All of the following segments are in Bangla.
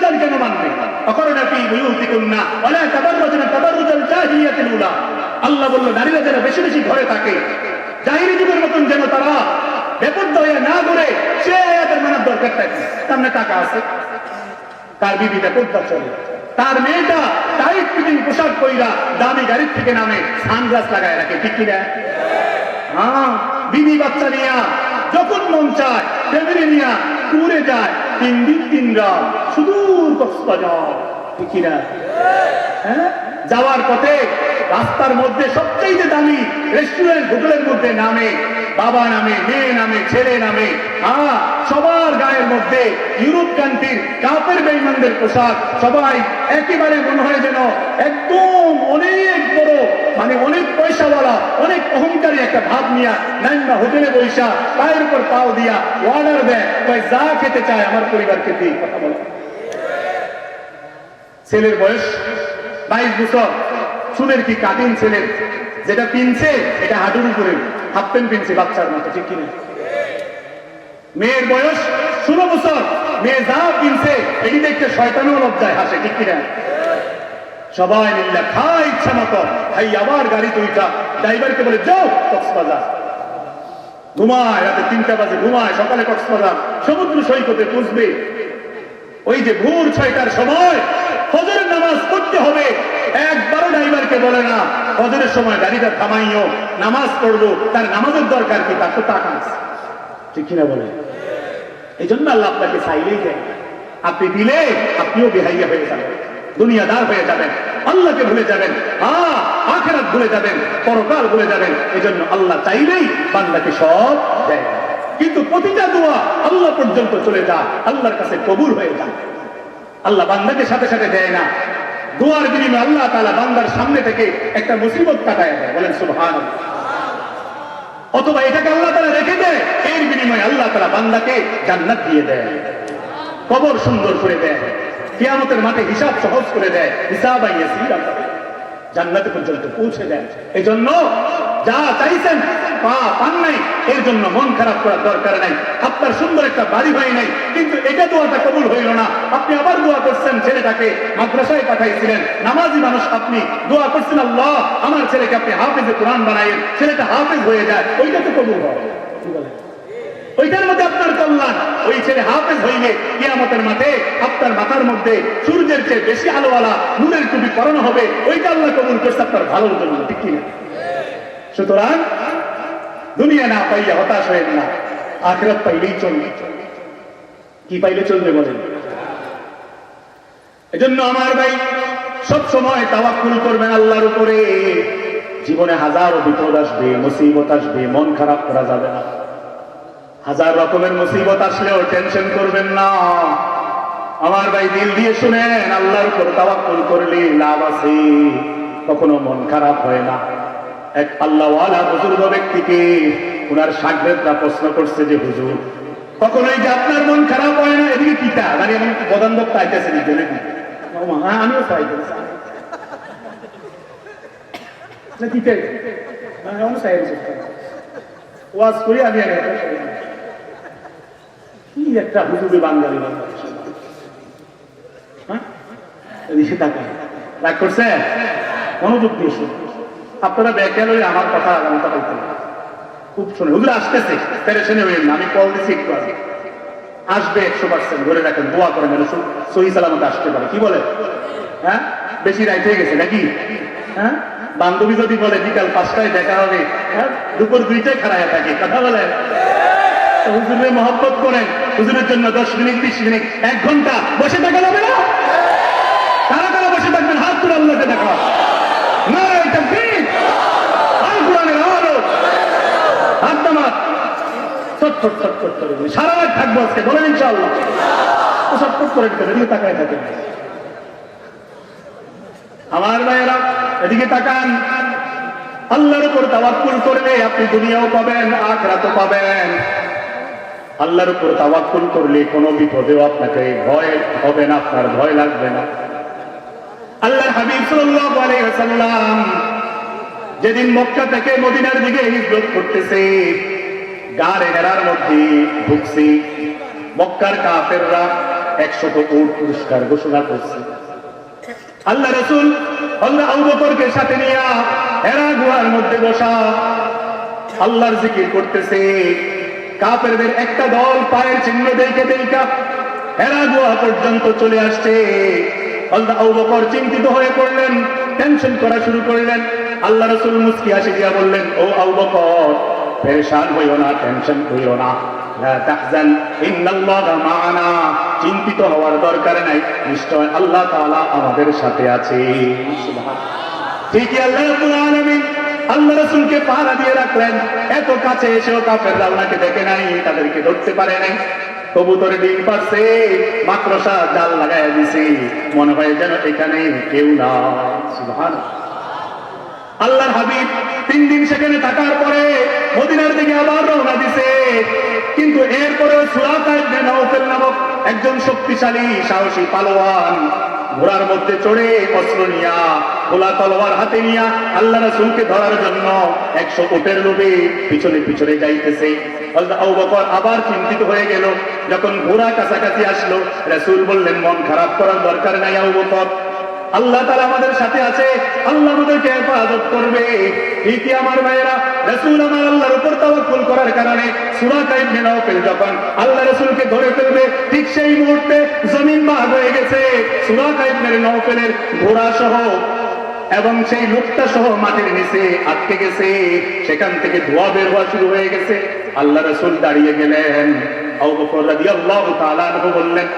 বিধান কেন মানবে? অকরনা ফি বুয়ুতিকুন্না ওয়ালা তাবাররুজনা তাবাররুজাল জাহিলিয়াতিল উলা। আল্লাহ বলল নারীরা যেন বেশি বেশি ঘরে থাকে, জাহিলি যুগের মতন যেন তারা বেপরদা হয়ে না ঘুরে, সে আয়াতের মানার দরকার থাকে। সামনে টাকা আছে, তার বিবিটা পর্দা চলে, তার মেয়েটা টাইট ফিটিং পোশাক পইরা দামি গাড়ির থেকে নামে সানগ্লাস লাগায় রাখে, ঠিক কিনা? হ্যাঁ, বিবি বাচ্চা নিয়া যখন মন চায় ফ্যামিলি নিয়া ট্যুরে যায়, 3 দিন 3 রাত সুদূর কক্সবাজার, ঠিক কিনা? হ্যাঁ, যাওয়ার পথে রাস্তার মধ্যে সবচেয়ে দামি রেস্টুরেন্ট হোটেলের মধ্যে নামে, বাবা নামে, মেয়ে নামে, ছেলে নামে, হ্যাঁ, সবার গায়ের মধ্যে ইউরোপ কান্ট্রির কাপের বেঈমানদের পোশাক, সবাই একেবারে মনে হয় যেন একদম অনেক বড়, মানে অনেক পয়সাওয়ালা, অনেক অহংকারী একটা ভাব নিয়ে নাইমা হোটেলে বৈশা পায়ের উপর পাও দিয়া অর্ডার দেয়, যা খেতে চায় আমার পরিবারকে দিয়ে। কথা বলে ছেলের বয়স 22 বছর, চুলের কি কাটিং ছেলের, যেটা পিনছে এটা হাঁটুর উপরে, হাফ প্যান্ট পিনছে বাচ্চার মতো, ঠিক কিনা? মেয়ের বয়স 16 বছর, মেয়ে যা পিনছে এটি দেখতে শয়তানও লজ্জায় হাসে, ঠিক কিনা? সবাই মিল্লা খায় ইচ্ছা মতো, ভাই আবার গাড়ি দুইটা, ড্রাইভারকে বলে যাও কক্সবাজার, ঘুমায়, রাতে 3টা বাজে ঘুমায়, সকালে কক্সবাজার সমুদ্র সৈকতে পৌঁছবে। ওই যে ভোর 6টার সময় ফজরের নামাজ পড়তে হবে, একবারও ড্রাইভারকে বলে না ফজরের সময় গাড়িটা থামাইও, নামাজ পড়বো, তার নামাজের দরকার কি? তার তো টাকা আছে, ঠিক কিনা বলে? এই জন্য আল্লাহ আপনাকে চাইলেই দেয়, আপনি দিলে আপনিও বেহাইয়া হয়ে যাবেন, দুনিয়াদার হয়ে যাবেন, আল্লাহকে ভুলে যাবেন, আখিরাত ভুলে যাবেন, পরকাল ভুলে যাবেন। এই জন্য আল্লাহ চাইলেই বান্দাকে সব দেয়, কিন্তু প্রতিটা দোয়া আল্লাহ পর্যন্ত চলে যায়, আল্লাহর কাছে কবুল হয়ে যায়। আল্লাহ বান্দাকে সাথে সাথে দেয় না, দোয়ার বিনিময়ে আল্লাহ তাআলা বান্দার সামনে থেকে একটা মুসিবত কাটায় দেয়, বলেন সুবহানাল্লাহ। অথবা এটাকে আল্লাহ তাআলা রেখে দেয়, এর বিনিময়ে আল্লাহ তাআলা বান্দাকে জান্নাত দিয়ে দেয়, কবর সুন্দর করে দেয়, কিয়ামতের মাঠে হিসাব সহজ করে দেয়, হিসাবান ইয়াসীরা, জান্নাতে পর্যন্ত পৌঁছে দেয়। এই জন্য যা চাইছেন পান নাই, এর জন্য মন খারাপ করার দরকার নাই। আপনার সুন্দর একটা বাড়ি হয় নাই, কিন্তু এটা দোয়াটা কবুল হইল না, আপনি আবার দোয়া করছেন, ছেলেটাকে মাদ্রাসায় পাঠাইছিলেন, নামাজি মানুষ আপনি, দোয়া করছেন আল্লাহ আমার ছেলেকে আপনি হাফেজে কোরআন বানাইয়েন, ছেলেটা হাফেজ হয়ে যায়, ওইটা তো কবুল হয়, কি বলে? ওইটার মধ্যে আপনার কল্যাণ। ওই ছেলে হাফেজ হইলে কিয়ামতের মাঠে আপনার মাথার মধ্যে সূর্যের চেয়ে বেশি আলোওয়ালা নূরের টুপি পরানো হবে, ওইটা আল্লাহ কবুল করছে আপনার ভালোর জন্য, ঠিক কিনা? সুতরাং দুনিয়া না পাইলে হতাশ হয়ে না, আখিরাত পাইলেই চলবে। কি পাইলে চলবে বলেন? এজন্য আমার ভাই সব সময় তাওয়াক্কুল করবেন আল্লাহর উপরে। জীবনে হাজারো বিপদ আসবে, মুসিবত আসবে, মন খারাপ করা যাবে না। হাজার রকমের মুসিবত আসলেও টেনশন করবেন না আমার ভাই, দিল দিয়ে শুনেন, আল্লাহর উপর তাওয়াক্কুল করলে লাভ আছে, কখনো মন খারাপ হয় না। এক আল্লাহওয়ালা বুজুর্গ ব্যক্তিকে ওনার শাগরেদরা প্রশ্ন করছে যে হুজুর, কখনোই যে আপনার মন খারাপ হয় না, এদিকে কিটা মানে এমন বদান্ধব চাইতেছে নিজে নাকি? আমিও চাইতেছি ওয়াজ করি আমি, কি একটা হুজুরে বাঙালি রাগ করছে, মনোযোগ দিয়েছে। আপনারা ব্যাখ্যা লই আমার কথা আগামীটা বলতে খুব শুনে হুজুর আসতেছে, পেরেশানি হইলেন না, আমি কল দিচ্ছি একটু আগে আসবে, 100% ধরে রাখেন, দোয়া করেন যেন সহি সালামতে আসতে পারে। কি বলে? হ্যাঁ, বেশি রাইট হয়ে গেছে নাকি? হ্যাঁ, বান্ধবী যদি বলে বিকাল 5টায় দেখা হবে, হ্যাঁ, দুপুর 2টায় খাড়ায় থাকে, কথা বলেন, হুজুরের মহব্বত করেন, হুজুরের জন্য 10 মিনিট 20 মিনিট 1 ঘন্টা বসে থাকা যাবে না? কারা কারা বসে থাকবেন হাত তুলে আল্লাহকে দেখা, না এটা ঠিক আল কোরআনের আলো হাত নামাজ ছটফট ছটফট করে সারা রাত থাকবো আজকে, বলেন ইনশাআল্লাহ। ছটফট করে এদিকে তাকায় থাকেন আমার ভাইয়েরা, এদিকে তাকান। আল্লাহর উপর তাওয়াক্কুল করলে আপনি দুনিয়াও পাবেন, আখিরাতও পাবেন। আল্লাহর উপর তাওয়াক্কুল করলে কোনো বিপদেও আপনাকে ভয় হবে না, আপনার ভয় লাগবে না। আল্লাহর হাবিব সাল্লাল্লাহু আলাইহি ওয়াসাল্লাম যেদিন মক্কা থেকে মদিনার দিকে হিজরত করতেছে, গাড়ে হেরার মধ্যে ঢুকছে, মক্কার কাফেররা 100 উট পুরস্কার ঘোষণা করছে। আল্লাহ রাসূল হযরত আবু বকরকে সাথে নিয়ে হেরা গুহার মধ্যে বসা আল্লাহর জিকির করতেছে। কাফেরদের একটা দল পায়ের চিহ্ন দেখে হেরা গুহা পর্যন্ত চলে আসছে। হযরত আবু বকর চিন্তিত হয়ে পড়লেন, টেনশন করা শুরু করলেন। আল্লাহ রাসূল মুস্কি হাসি দিয়া বললেন, ও আবু বকর, পেরেশান হইও না, টেনশন করিও না, লা তাহজান ইন্নাল্লাহা মা'ানা, চিন্তিত হওয়ার দরকার নাই, নিশ্চয় আল্লাহ তাআলা আমাদের সাথে আছে। সুবহানাল্লাহ। ঠিকই আল্লাহ রাব্বুল আলামিন আল্লাহ রাসূলকে পাহারা দিয়ে রাখলেন। এত কাছে এসেও কাফেররা ওনাকে দেখে নাই, তাদেরকে ধরতে পারে নাই। কবুতরে ডিম পারছে, মাকড়সা জাল লাগায় দিছে, মনে হয় যেন এখানে কেউ না। সুবহানাল্লাহ। আল্লাহর হাবিব 3 দিন সেখানে থাকার পরে মদিনার দিকে আবার রওনা দিছে। কিন্তু এরপরেও সুরাকা ইবনে নাওফল নামক একজন শক্তিশালী সাহসী পালোয়ান ঘোড়ার মধ্যে চড়ে অস্ত্র নিয়া, খোলা তলোয়ার হাতে নিয়া আল্লাহ রাসূলকে ধরার জন্য 100 উটের লোভে পিছনে পিছনে যাইতেছে। হযরত আবু বকর আবার চিন্তিত হয়ে গেল। যখন ঘোড়া কাছাকাছি আসলো, রাসূল বললেন, মন খারাপ করার দরকার নাই আবু বকর, আল্লাহ তাআলা আমাদের সাথে আছে, আল্লাহ আমাদেরকে হেফাজত করবে। ঠিকই আমার ভাইয়েরা, রাসূল আমার আল্লাহর উপর তাওয়াক্কুল করার কারণে সুরাকা ইবনে নাওফল যখন আল্লাহ রাসূলকে ধরে ফেলবে, ঠিক সেই মুহূর্তে জমিন ভাগ হয়ে গেছে। সুরাকা ইবনে নাওফলের ঘোড়া সহ এবং সেই লোকটা সহ মাটির নিচে আটকে গেছে। সেখান থেকে ধোঁয়া বের হওয়া শুরু হয়ে গেছে। আল্লাহ রাসূল দাঁড়িয়ে গেলেন। আবু বকর রাদিয়াল্লাহু তাআলা আনহু বললেন,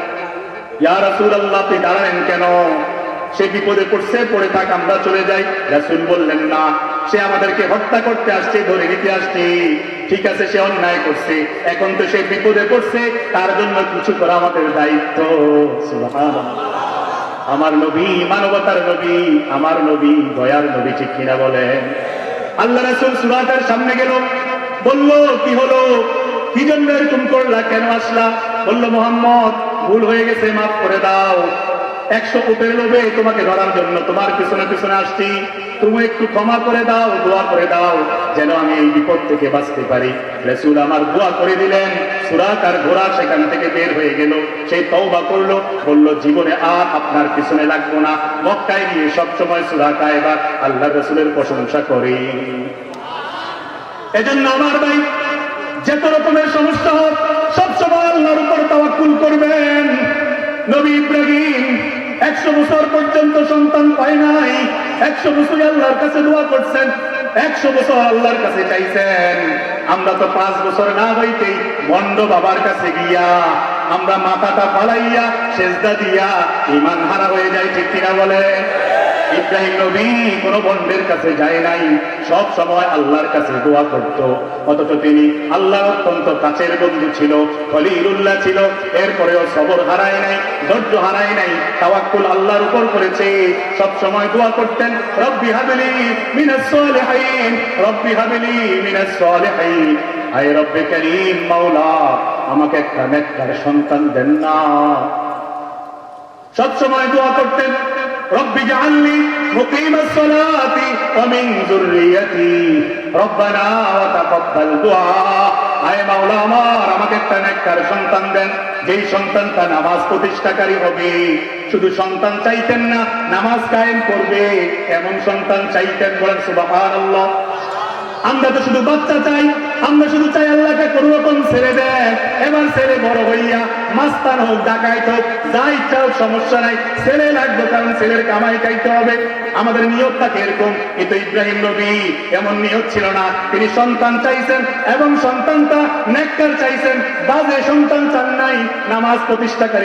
ইয়া রাসূলুল্লাহ, আপনি দাঁড়ালেন কেন? সে বিপদে পড়ছে, পড়ে থাক, আমরা চলে যাই। রাসূল বললেন, না, সে আমাদেরকে হত্যা করতে আসছে, ধরে নিতে আসছে। ঠিক আছে, সে অন্যায় করছে, এখন তো সে বিপদে পড়ছে, তার জন্য কিছু করা আমাদের দায়িত্ব। সুবহানাল্লাহ। আমার নবী মানবতার নবী, আমার নবী দয়ার নবী, ঠিক কিনা বলেন? আল্লাহ রাসূল সুরাকার সামনে গেল, বলল, কি হলো, কি জন্য এরকম করলা, কেন আসলা? বলল, মুহাম্মদ, ভুল হয়ে গেছে, মাফ করে দাও। 100 উটের লোভে তোমাকে ধরার জন্য তোমার পিছনে পিছনে আসছি, তুমি একটু ক্ষমা করে দাও, দোয়া করে দাও যেন আমি এই বিপদ থেকে বাঁচতে পারি। রাসূল আমার দোয়া করে দিলেন। সুরাকার ঘোড়া সেখান থেকে বের হয়ে গেল। সেই তওবা করলো, বলল, জীবনে আর আপনার পিছনে লাগবো না। মক্কায় গিয়ে সবসময় সুরাকা এবার আল্লাহ রাসূলের প্রশংসা করে। এজন্য আমার ভাই, যত রকমের সমস্যা হোক, সবসময় আল্লাহর উপর তাওয়াক্কুল করবেন। নবী ইব্রাহিম 100 বছর পর্যন্ত সন্তান পায় নাই, 100 বছর আল্লাহর কাছে দোয়া করছেন, 100 বছর আল্লাহর কাছে চাইছেন। আমরা তো 5 বছর না হইতেই ভণ্ড বাবার কাছে গিয়া আমরা মাথাটা ফালাইয়া সেজদা দিয়া ঈমান হারা হয়ে যাই, ঠিক কিনা বলে? ইব্রাহিম নবী কোন বন্ডের কাছে যায় নাই, সব সময় আল্লাহর কাছে দোয়া করত। অথচ তিনি আল্লাহর অত্যন্ত কাছের বন্ধু ছিল, খলিলুল্লাহ ছিল। এরপরেও সবর হারায় নাই, ধৈর্য হারায় নাই, তাওয়াক্কুল আল্লাহর উপর করেছে। সব সময় দোয়া করতেন, রব্বি হাবলি মিনাস সালিহিন, রব্বি হাবলি মিনাস সালিহিন, আয় রব্বে করিম, মাওলা আমাকে একটা নেককার সন্তান দেন না। সব সময় দোয়া করতেন, রব্বি জাআলনি মুকিমাস সালাতি ওয়া মিন যুররিয়াতি রব্বানা ওয়া তাকাব্বাল দুআ, আয় মাওলা আমার, আমাকে একটা নেককার সন্তান দেন, যেই সন্তানটা নামাজ প্রতিষ্ঠাকারী হবে। শুধু সন্তান চাইতেন না, নামাজ কায়েম করবে, এমন সন্তান চাইতেন। বলেন সুবহানাল্লাহ। আমরা তো শুধু বাচ্চা চাই, আমরা শুধু চাই আল্লাহকে কোন রকম ছেড়ে দেন। এবার ছেলে বড় হইয়া মাস্তান হোক, ডাকাইত হোক, যা ইচ্ছা হোক, সমস্যা নাই, ছেলে লাগবে, কারণ ছেলের কামাই খাইতে হবে। আমাদের নিয়ত থাকে এরকম। কিন্তু ইব্রাহিম নবী এমন নিয়ত ছিল না। তিনি সন্তান চাইছেন এবং সন্তানটা নেককার চাইছেন, বাজে সন্তান চান নাই, নামাজ প্রতিষ্ঠাকারী।